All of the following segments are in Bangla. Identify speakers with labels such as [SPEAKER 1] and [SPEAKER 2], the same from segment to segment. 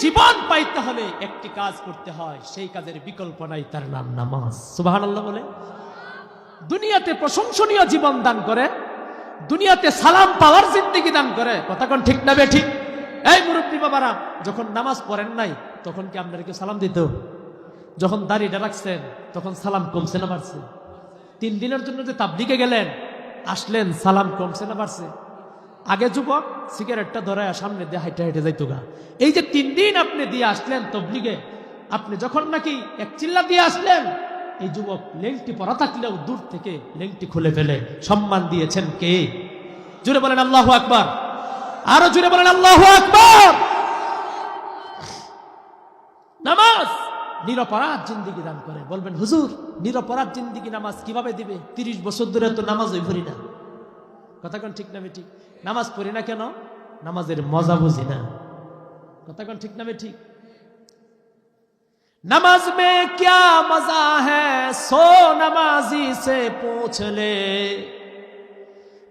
[SPEAKER 1] জীবন পাইতে হলে একটি কাজ করতে হয়, সেই কাজের বিকল্প নাই, তার নাম নামাজ। সুবহানাল্লাহ বলে। দুনিয়াতে প্রশংসনীয় জীবন দান করে, দুনিয়াতে সালাম পাওয়ার জিন্দেগি দান করে। কথা কোন ঠিক না বেঠিক? এই মুরব্বী বাবারা, যখন নামাজ পড়েন নাই তখন কি আপনাদেরকে সালাম দিত? যখন দাড়িটা রাখছেন তখন সালাম কমছে না বাড়ছে? 3 দিনের জন্য যে তাবলিগে গেলেন, আসলেন, সালাম কমছে না বাড়ছে? আগে যুবক সিগারেটটা ধরে সামনে দিয়ে হাইটে হাইটে যাইতো গা। এই যে 3 দিন আপনি দিয়ে আসলেন তবলিগে, আপনি যখন নাকি এক চিল্লা দিয়ে আসলেন, এই যুবক লেংটি পরা থাকলেও দূর থেকে লেংটি খুলে ফেলে সম্মান দিয়েছেন কে? জোরে বলেন আল্লাহু আকবার। আরো জোরে বলেন আল্লাহু আকবার। নামাজ নিরপরাধ জিন্দেগি দান করে। বলবেন হুজুর, নিরপরাধ জিন্দেগি নামাজ কিভাবে দিবে? 30 বছর ধরে তো নামাজই পড়ি না। কথা কোন ঠিক না ঠিক? নামাজ পড়ি না কেন? নামাজের মজা বুঝি না। কথা কোন ঠিক না ঠিক? नमाज में क्या मजा है सो नमाजी से पूछ ले,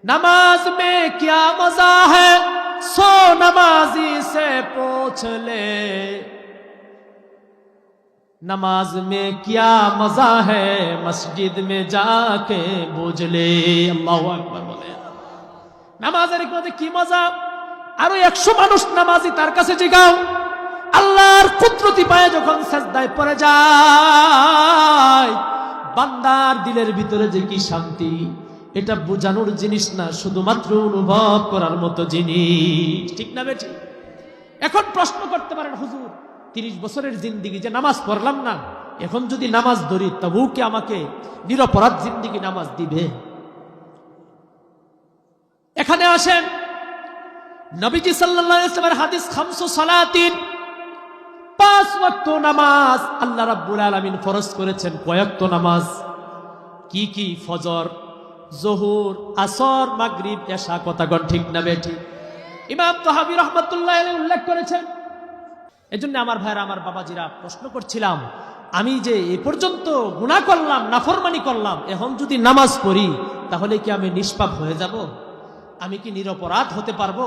[SPEAKER 1] नमाज में क्या मजा है सो नमाजी से पूछ ले, नमाज में क्या मजा है मस्जिद में जाके बुझ ले। अल्लाहु আকবার বলে। নামাজের মধ্যে কি মজা? আরো 100 মানুষ নামাজি তার কাছে জিগাও। আল্লাহর কুদরতি পায়ে যখন সাজদায় পড়ে যায়, বান্দার দিলের ভিতরে যে কি শান্তি, এটা বোঝানোর জিনিস না, শুধুমাত্র অনুভব করার মতো জিনিস। ঠিক না বেঠিক? এখন প্রশ্ন করতে পারেন, হুজুর 30 বছরের জিন্দেগি যে নামাজ পড়লাম না, এখন যদি নামাজ ধরি তবুও কি আমাকে নিরপরাধ জিন্দেগি নামাজ দিবে? এখানে আসেন, নবীজি সাল্লাল্লাহু আলাইহি ওয়াসাল্লামের হাদিস, 5 সালাতিন, 5 ওয়াক্ত নামাজ আল্লাহ রাব্বুল আলামিন ফরজ করেছেন। কয়েকত নামাজ? কি কি? ফজর, যোহর, আসর, মাগরিব, এশা। কথা কোন ঠিক না বেঠিক? ইমাম তাহাবী রাহমাতুল্লাহ আলাইহি উল্লেখ করেছেন। এজন্য আমার ভাইরা, আমার বাবাজিরা, প্রশ্ন করছিলাম, আমি যে এ পর্যন্ত গুনাহ করলাম, নাফরমানি করলাম, এখন যদি নামাজ পড়ি তাহলে কি আমি নিষ্পাপ হয়ে যাব? আমি কি নিরপরাধ হতে পারবো?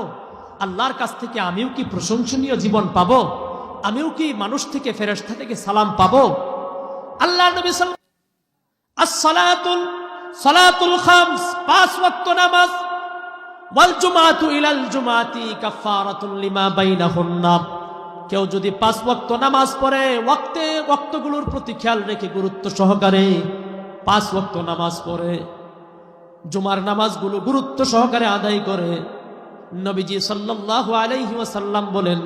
[SPEAKER 1] আল্লাহর কাছ থেকে আমিও কি প্রশংসনীয় জীবন পাবো? আমিও কি মানুষ থেকে, ফেরেশতা থেকে সালাম পাবো? আল্লাহ নবী সালাতুল খামস, 5 ওয়াক্ত নামাজ, ওয়াল জুমাতু ইলাল জুমাতি কাফারাতুন লিমা বাইনাহুন্না। কেউ যদি 5 ওয়াক্ত নামাজ পড়ে, ওয়াক্তগুলোর প্রতি খেয়াল রেখে গুরুত্ব সহকারে 5 ওয়াক্ত নামাজ পড়ে, জুমার নামাজগুলো গুরুত্ব সহকারে আদায় করে, নবীজি সাল্লাল্লাহু আলাইহি ওয়াসাল্লাম বলেন,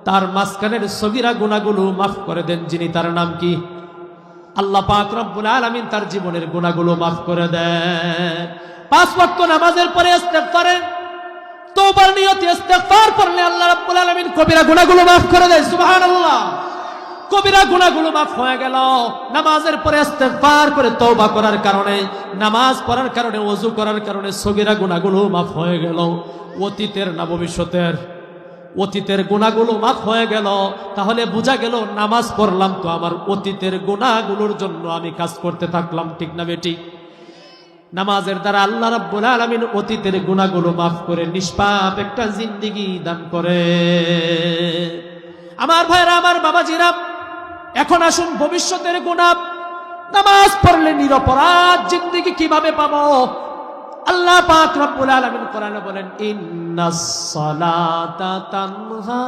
[SPEAKER 1] তার মাঝখানের সগীরা গুনাহগুলো মাফ করে দেন যিনি, তার নাম কি? আল্লাহ পাক রব্বুল আলামিন তার জীবনের গুনাহগুলো মাফ করে দেন। 5 ওয়াক্ত নামাজের পরে ইস্তেগফারে, তওবার নিয়তে ইস্তেগফার পড়লে আল্লাহ রাব্বুল আলামিন কবিরা গুনাহগুলো মাফ করে দেয়। সুবহানাল্লাহ। কবিরা গুনাহগুলো মাফ হয়ে গেল নামাজের পরে ইস্তেগফার করে, তওবা করার কারণে, নামাজ পড়ার কারণে, ওযু করার কারণে সগীরা গুনাহগুলো মাফ হয়ে গেল। অতীতের না ভবিষ্যতের? অতীতের গুনাহগুলো মাফ হয়ে গেল। তাহলে বোঝা গেল নামাজ পড়লাম তো আমার অতীতের গুনাহগুলোর জন্য আমি কাজ করতে থাকলাম। ঠিক না বেঠিক? নামাজের দ্বারা আল্লাহ রাব্বুল আলামিন অতীতের গুনাহগুলো মাফ করে নিষ্পাপ একটা জিন্দেগি দান করে। আমার ভাইরা, আমার বাবাজিরা, এখন আসুন ভবিষ্যতের গুনাহ। নামাজ পড়লে নিরপরাধ জিন্দেগি কিভাবে পাবো? আল্লাহ পাক রব্বুল আলামিন কোরআনে বলেন, ইন্নাস সালাতা তানহা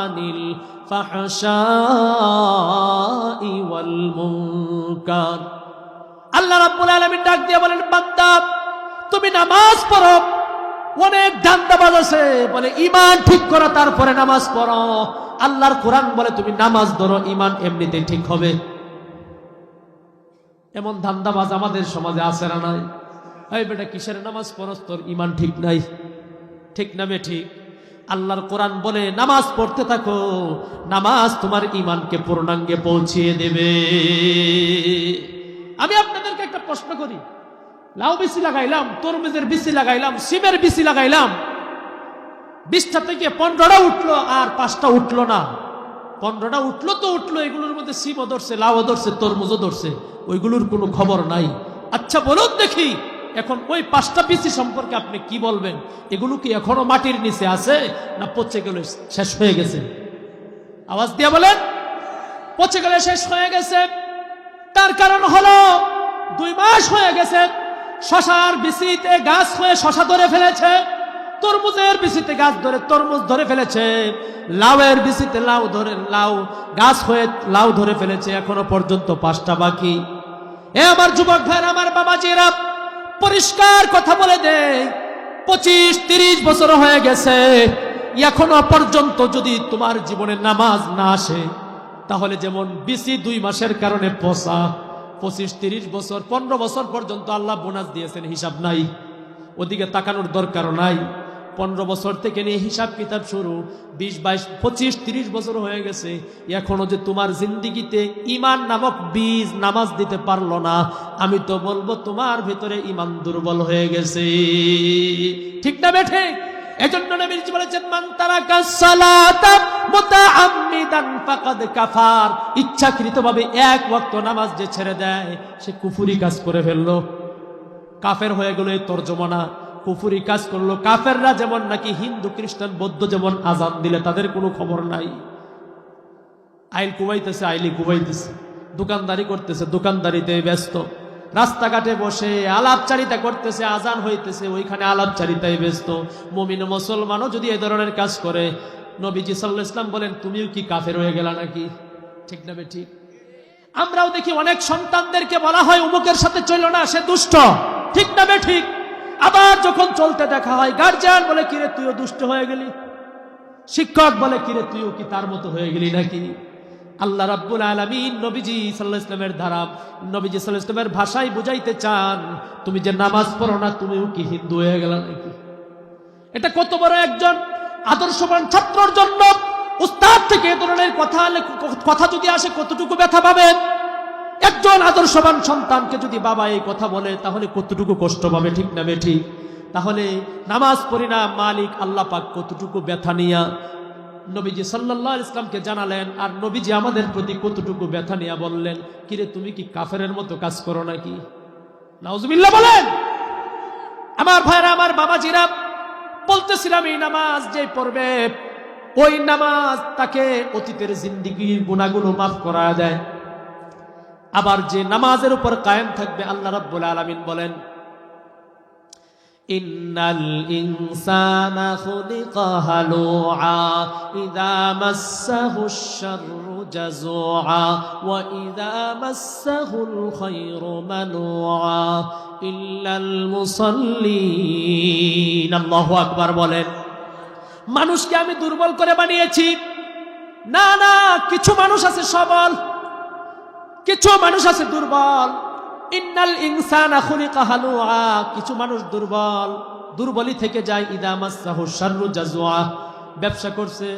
[SPEAKER 1] আনিল ফাহশাই ওয়াল মুনকার। আল্লাহ রাব্বুল আলামিন ডাক দিয়ে বলেন, বান্দা তুমি নামাজ পড়ো। অনেক ধান্দাবাজ আছে বলে ঈমান ঠিক করো তারপরে নামাজ পড়ো। আল্লাহর কোরআন বলে তুমি নামাজ ধরো, ঈমান এমনিতেই ঠিক হবে। এমন ধান্দাবাজ আমাদের সমাজে আছে না নাই? এই বেটা কিসের নামাজ পড়স, তোর ঈমান ঠিক নাই। ঠিক না বেঠিক? আল্লাহর কোরআন বলে নামাজ পড়তে থাকো, নামাজ তোমার ঈমানকে পূর্ণাঙ্গে পৌঁছিয়ে দেবে। আমি আপনাদেরকে একটা প্রশ্ন করি, লাউ বিচি লাগাইলাম, তরমুজের বিচি লাগাইলাম, সিমের বিচি লাগাইলাম, 20টা থেকে 15টা উঠলো আর 5টা উঠলো না। 15টা উঠলো তো উঠলো, এগুলোর মধ্যে সিমও ধরছে, লাউও ধরছে, তরমুজও ধরছে, ওইগুলোর কোনো খবর নাই। আচ্ছা বলুন দেখি, এখন ওই 5টা বিচি সম্পর্কে আপনি কি বলবেন? এগুলো কি এখনো মাটির নিচে আছে না পচে গেল, শেষ হয়ে গেছে? আওয়াজ দিয়ে বলেন, পচে গেলে শেষ হয়ে গেছে। তার কারণ হলো 2 মাস হয়ে গেছে, শশার বিচিতে গাছ হয়ে শশা ধরে ফেলেছে, তরমুজের বিচিতে গাছ ধরে তরমুজ ধরে ফেলেছে, লাউয়ের বিচিতে লাউ ধরে লাউ গাছ হয়ে লাউ ধরে ফেলেছে, এখনো পর্যন্ত 5টা বাকি। এ আমার যুবক ভাইরা, আমার বাবাজিরা, পরিষ্কার কথা বলে দেই, 25-30 বছর হয়ে গেছে, এখনো পর্যন্ত যদি তোমার জীবনে নামাজ না আসে, তাহলে যেমন বিসি 2 মাসের কারণে পচা, 25-30 বছর 15 বছর পর্যন্ত আল্লাহ বোনাস দিয়েছেন, হিসাব নাই, ওদিকে তাকানোর দরকার নাই। 15 বছর থেকে নিয়ে হিসাব কিতাব শুরু, 20-22-25-30 বছর হয়ে গেছে, এখনো যে তোমার জিন্দিগিতে ঈমান নামক বীজ নামাজ দিতে পারলো না, আমি তো বলবো তোমার ভিতরে ঈমান দুর্বল হয়ে গেছে। ঠিক না বেঠে? এজন্য নবীজি বলেছেন, মান তারাকাস সালাতা মুতাআম্মিদান ফাকাদ কাফার, ইচ্ছাকৃতভাবে 1 ওয়াক্ত নামাজ যে ছেড়ে দেয়, সে কুফরি কাজ করে ফেললো, কাফের হয়ে গেল। এই তর্জমা না, কুফরি কাজ করলো। কাফেররা যেমন নাকি হিন্দু খ্রিস্টান বৌদ্ধ যেমন আজান দিলে তাদের কোনো খবর নাই, আইল কুবাইতেছে আইলি কুবাইতেছে, দোকানদারি করতেছে দোকানদারিতে ব্যস্ত, রাস্তাঘাটে বসে আলাপচারিতা করতেছে, আজান হইতেছে ওইখানে আলাপচারিতায় ব্যস্ত। মুমিন মুসলমানও যদি এই ধরনের কাজ করে, নবীজি সাল্লাল্লাহু আলাইহি ওয়াসাল্লাম বলেন, তুমিও কি কাফের হয়ে গেলা নাকি? ঠিক না বে ঠিক? আমরাও দেখি অনেক সন্তানদেরকে বলা হয় অমুকের সাথে চলো না, সে দুষ্ট। ঠিক না বে ঠিক? আবার যখন চলতে দেখা হয়, গার্জিয়ান বলে, কিরে তুইও দুষ্ট হয়ে গেলি, শিক্ষক বলে, কিরে তুইও কি তার মতো হয়ে গেলি নাকি? আল্লাহ রাব্বুল আলামিন নবীজি সাল্লাল্লাহু আলাইহি ওয়াসাল্লামের দ্বারা, নবীজি সাল্লাল্লাহু আলাইহি ওয়াসাল্লামের ভাষায় বুঝাইতে চান, তুমি যে নামাজ পড়ো না, তুমিও কি হিন্দু হয়ে গেলা নাকি? এটা কত বড় একজন আদর্শবান ছাত্রর জন্য উস্তাদ থেকে এ ধরনের কথা যদি আসে, কতটুকু ব্যথা পাবেন? একজন আদর্শবান সন্তানকে যদি বাবা এই কথা বলে, তাহলে কতটুকু কষ্ট পাবে? ঠিক না বে ঠিক? তাহলে নামাজ পড়ি না, মালিক আল্লাহ পাক কতটুকু ব্যথা নিয়া নবীজি সাল্লাল্লাহু আলাইহি ওয়াসাল্লামকে জানালেন, আর নবীজি আমাদের প্রতি কতটুকু ব্যথা নিয়া বললেন, কিরে তুমি কি কাফেরের মতো কাজ করো নাকি? নাউজুবিল্লাহ বলেন। আমার ভাইরা, আমার বাবাজিরা, বলতেছিলাম, এই নামাজ যে পড়বে, ওই নামাজ তাকে অতীতের জিন্দেগির গুনাহগুলো মাফ করা দেয়। আবার যে নামাজের উপর কায়েম থাকবে, আল্লাহ রাব্বুল আলামিন বলেন, ইন্নাল ইনসানা খুলিকা হালুআ ইযা মাসসাহুশ শাররু জাযুআ ওয়া ইযা মাসসাহুল খায়রু মানুআ ইল্লাল মুসাল্লিন। আল্লাহু আকবার বলেন। মানুষকে আমি দুর্বল করে বানিয়েছি? না না, কিছু মানুষ আছে সবল, কিছু মানুষ আছে দুর্বল। ইন্নাল ইনসানা খুলিকা হালুআ, কিছু মানুষ দুর্বল, দুর্বলই থেকে যায়। ইযা মাসসাহু শাররু জাযুআ, ব্যবসা করছে,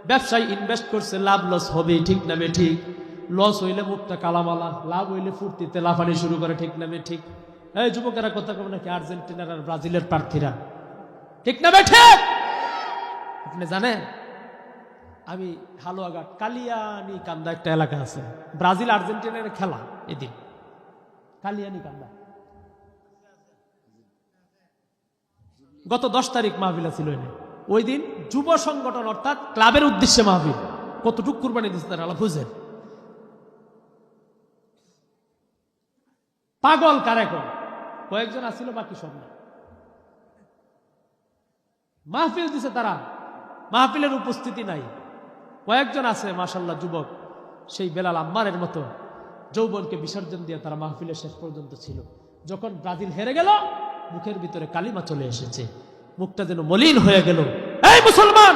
[SPEAKER 1] ব্যবসায় ইনভেস্ট করছে, লাভ লস হবে। ঠিক না বে ঠিক? লস হইলে মুখটা কালামালা, লাভ হইলে ফুর্তিতে লাফানি শুরু করে। ঠিক না বে ঠিক? এই যুবকেরা কথা কবে নাকি আর্জেন্টিনার আর ব্রাজিলের প্রার্থীরা? ঠিক না বে ঠিক? আপনি জানেন, আমি হালুয়াঘাট কালিয়ানি কান্দা একটা এলাকা আছে, ব্রাজিল আর্জেন্টিনার খেলা, এদিন কালিয়ানি কান্দা গত 10 তারিখ মাহফিল ছিল। ওই দিন যুব সংগঠন অর্থাৎ ক্লাবের উদ্দেশ্যে মাহফিল, কতটুকু কুরবানি দিচ্ছে তারা বুঝেন। পাগল কারে কয়েকজন আসছিল, বাকি সব না। মাহফিল দিছে তারা, মাহফিলের উপস্থিতি নাই, কয়েকজন আছে মাশাআল্লাহ যুবক, সেই বেলাল আম্মারের মতো যৌবনকে বিসর্জন দিয়ে তারা মাহফিলের শেষ পর্যন্ত ছিল। যখন ব্রাজিল হেরে গেল, মুখের ভিতরে কালিমা চলে এসেছে, মুখটা যেন মলিন হয়ে গেল। এই মুসলমান,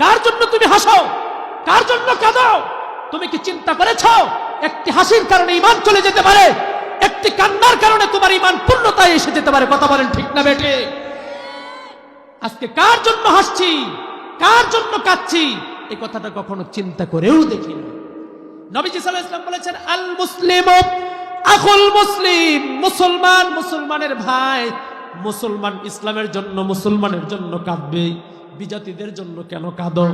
[SPEAKER 1] কার জন্য তুমি হাসো, কার জন্য কাঁদো? তুমি কি চিন্তা করেছ একটি হাসির কারণে ঈমান চলে যেতে পারে, একটি কান্নার কারণে তোমার ঈমান পূর্ণতায় এসে যেতে পারে? কথা বলেন ঠিক না বেঠে? আজকে কার জন্য হাসছি, কার জন্য কাঁদছি, এই কথাটা কখনো চিন্তা করেও দেখিনি। নবীজি সাল্লাল্লাহু আলাইহি ওয়াসাল্লাম বলেছেন, আল মুসলিমু আখুল মুসলিম, মুসলমান মুসলমানের ভাই, মুসলমান ইসলামের জন্য, মুসলমানের জন্য কাঁদবে, বিজাতিদের জন্য কেন কাঁদো?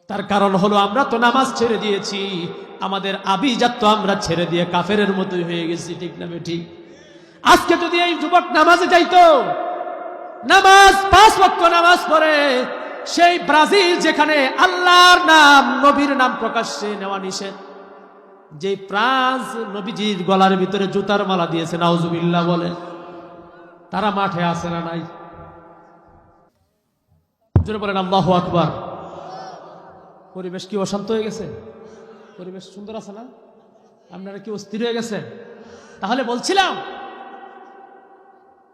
[SPEAKER 1] তার কারণ হলো আমরা তো নামাজ ছেড়ে দিয়েছি, আমাদের আভিজাত তো আমরা ছেড়ে দিয়ে কাফেরের মতোই হয়ে গেছি। ঠিক না ঠিক? আজকে যদি এই যুবক নামাজে যাইতো, নামাজ 5 ওয়াক্ত নামাজ পড়ে, সেই ব্রাজিল যেখানে আল্লাহর নাম নবীর নাম প্রকাশ্যে নেওয়া নিষেধ, যে ফ্রান্স নবীজির গলার ভিতরে জুতার মালা দিয়েছে নাউজুবিল্লাহ বলে, তারা মাঠে আছে না নাই? জোরে বলেন আল্লাহু আকবার। পরিবেশ কি অশান্ত হয়ে গেছে? পরিবেশ সুন্দর আছে না? আপনারা কি অস্থির হয়ে গেছেন? তাহলে বলছিলাম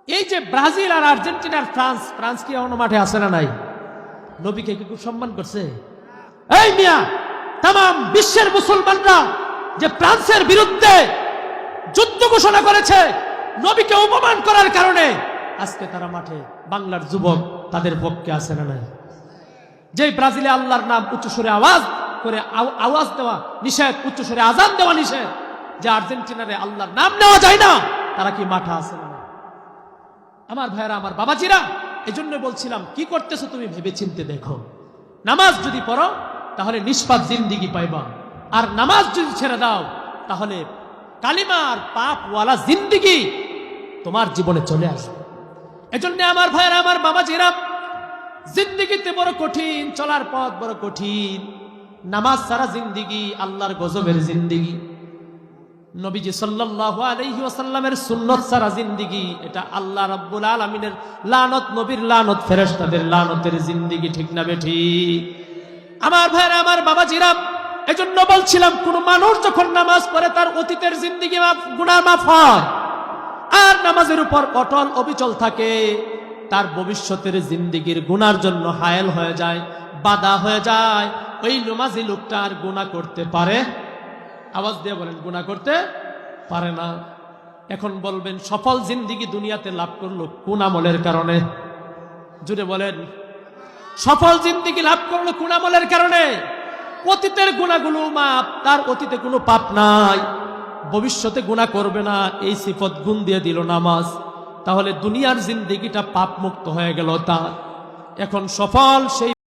[SPEAKER 1] এই যে ব্রাজিল আর আর্জেন্টিনার ফ্রান্স কি এখনো মাঠে আছে না নাই? নবীকে কি খুব সম্মান করছে? এই মিয়া, তাম বিশ্বের মুসলমানরা যে ফ্রান্সের বিরুদ্ধে যুদ্ধ ঘোষণা করেছে নবীকে অপমান করার কারণে, আজকে তারা মাঠে বাংলার যুবক তাদের পক্ষে আছে না নাই? যে ব্রাজিলে আল্লাহর নাম উচ্চস্বরে আওয়াজ দেওয়া নিষেধ, উচ্চস্বরে আজান দেওয়া নিষেধ, যে আর্জেন্টিনারে আল্লাহর নাম নেওয়া যায় না, তারা কি মাঠে আছে না? আমার ভাইরা, আমার বাবাজিরা, এজন্য বলছিলাম কি করতেছো তুমি ভেবে চিনতে দেখো। নামাজ যদি পড়ো তাহলে নিষ্পাপ জিন্দিগি পাইবা, আর নামাজ যদি ছেড়ে দাও তাহলে কালিমার পাপওয়ালা জিন্দিগি তোমার জীবনে চলে আসবে। এজন্য আমার ভাইরা, আমার বাবাজিরা, জিন্দিগিতে বড় কঠিন, চলার পথ বড় কঠিন। নামাজ ছাড়া জিন্দিগি আল্লাহর গজবের জিন্দিগি। নবীজি সাল্লাল্লাহু আলাইহি ওয়াসাল্লামের সুন্নাত ছাড়া জিন্দিগি, এটা আল্লাহ রাব্বুল আলামিনের লানত, নবীর লানত, ফেরেশতাদের লানতের জিন্দিগি। ঠিক না বেঠিক? আমার ভাইরা, আমার বাবাজিরা, এজন্য বলছিলাম কোন মানুষ যখন নামাজ পড়ে তার অতীতের জিন্দিগি গুনাহ মাফ হয়, আর নামাজের উপর অটল অবিচল থাকে, তার ভবিষ্যতের জিন্দিগির গুনার জন্য হায়েল হয়ে যায়, বাধা হয়ে যায়। ওই নামাজি লোকটা আর গুনাহ করতে পারে? আওয়াজ দিয়ে বলেন, গুনাহ করতে পারে না। এখন বলবেন সফল জিন্দিগি দুনিয়াতে লাভ করলো কোন আমলের কারণে? জুড়ে বলেন, সফল জিন্দিগি লাভ করলো কোন আমলের কারণে? অতীতের গুনাহগুলো মাপ, তার অতীতে কোনো পাপ নাই, ভবিষ্যতে গুনাহ করবে না, এই সিফত গুণ দিয়ে দিল নামাজ। তাহলে দুনিয়ার জিন্দিগিটা পাপ মুক্ত হয়ে গেল তার। এখন সফল সেই